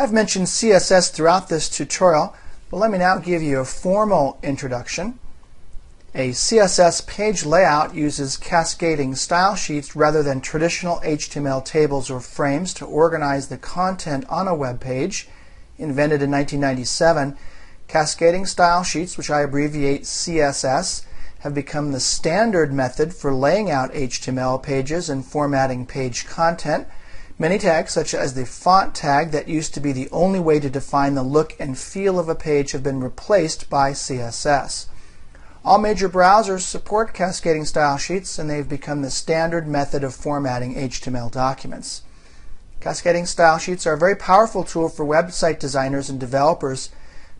I've mentioned CSS throughout this tutorial, but let me now give you a formal introduction. A CSS page layout uses cascading style sheets rather than traditional HTML tables or frames to organize the content on a web page. Invented in 1997, cascading style sheets, which I abbreviate CSS, have become the standard method for laying out HTML pages and formatting page content. Many tags, such as the font tag that used to be the only way to define the look and feel of a page, have been replaced by CSS. All major browsers support cascading style sheets, and they've become the standard method of formatting HTML documents. Cascading style sheets are a very powerful tool for website designers and developers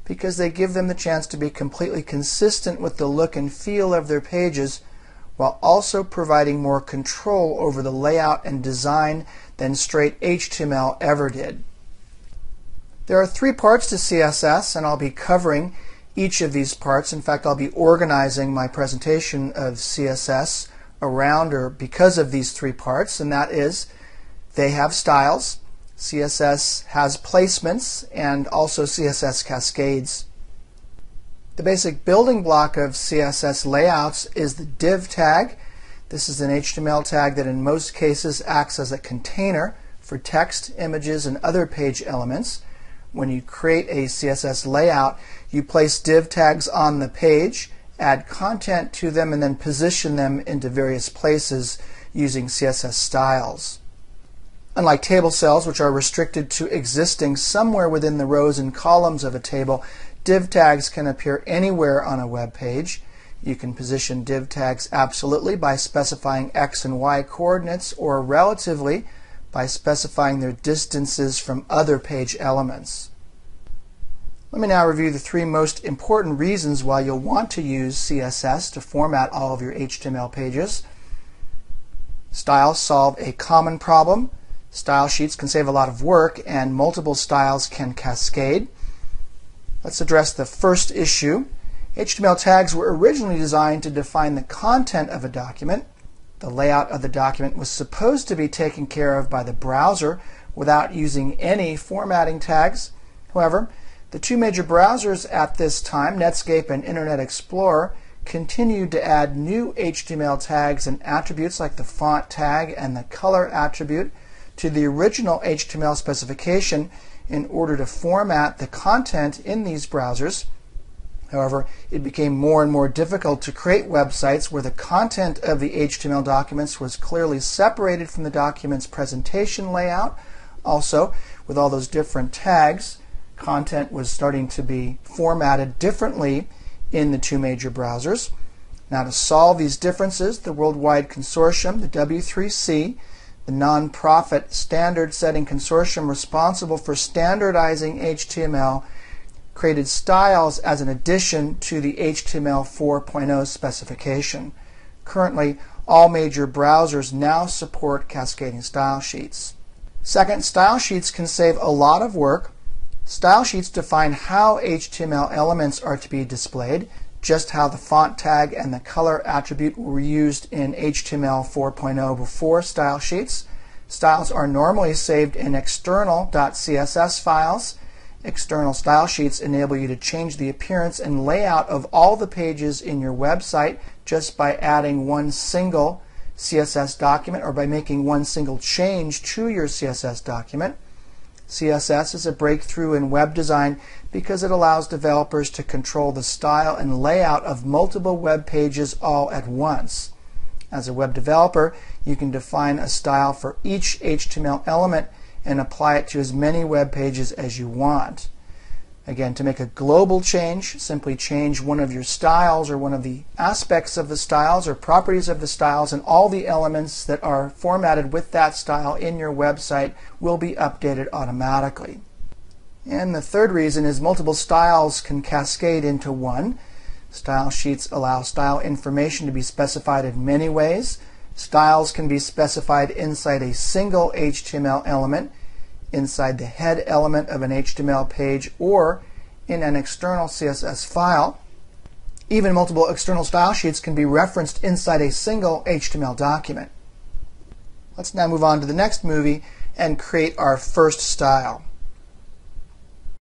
because they give them the chance to be completely consistent with the look and feel of their pages while also providing more control over the layout and design than straight HTML ever did. There are three parts to CSS, and I'll be covering each of these parts. In fact, I'll be organizing my presentation of CSS around or because of these three parts, and that is, they have styles, CSS has placements, and also CSS cascades. The basic building block of CSS layouts is the div tag. This is an HTML tag that in most cases acts as a container for text, images, and other page elements. When you create a CSS layout, you place div tags on the page, add content to them, and then position them into various places using CSS styles. Unlike table cells, which are restricted to existing somewhere within the rows and columns of a table, div tags can appear anywhere on a web page. You can position div tags absolutely by specifying X and Y coordinates, or relatively by specifying their distances from other page elements. Let me now review the three most important reasons why you'll want to use CSS to format all of your HTML pages. Styles solve a common problem. Style sheets can save a lot of work, and multiple styles can cascade. Let's address the first issue. HTML tags were originally designed to define the content of a document. The layout of the document was supposed to be taken care of by the browser without using any formatting tags. However, the two major browsers at this time, Netscape and Internet Explorer, continued to add new HTML tags and attributes like the font tag and the color attribute to the original HTML specification in order to format the content in these browsers. However, it became more and more difficult to create websites where the content of the HTML documents was clearly separated from the document's presentation layout. Also, with all those different tags, content was starting to be formatted differently in the two major browsers. Now, to solve these differences, the Worldwide Consortium, the W3C, the non-profit standard-setting consortium responsible for standardizing HTML, created styles as an addition to the HTML 4.0 specification. Currently, all major browsers now support cascading style sheets. Second, style sheets can save a lot of work. Style sheets define how HTML elements are to be displayed, just how the font tag and the color attribute were used in HTML 4.0 before style sheets. Styles are normally saved in external .css files. External style sheets enable you to change the appearance and layout of all the pages in your website just by adding one single CSS document or by making one single change to your CSS document. CSS is a breakthrough in web design because it allows developers to control the style and layout of multiple web pages all at once. As a web developer, you can define a style for each HTML element and apply it to as many web pages as you want. Again, to make a global change, simply change one of your styles or one of the aspects of the styles or properties of the styles, and all the elements that are formatted with that style in your website will be updated automatically. And the third reason is multiple styles can cascade into one. Style sheets allow style information to be specified in many ways. Styles can be specified inside a single HTML element, inside the head element of an HTML page, or in an external CSS file. Even multiple external style sheets can be referenced inside a single HTML document. Let's now move on to the next movie and create our first style.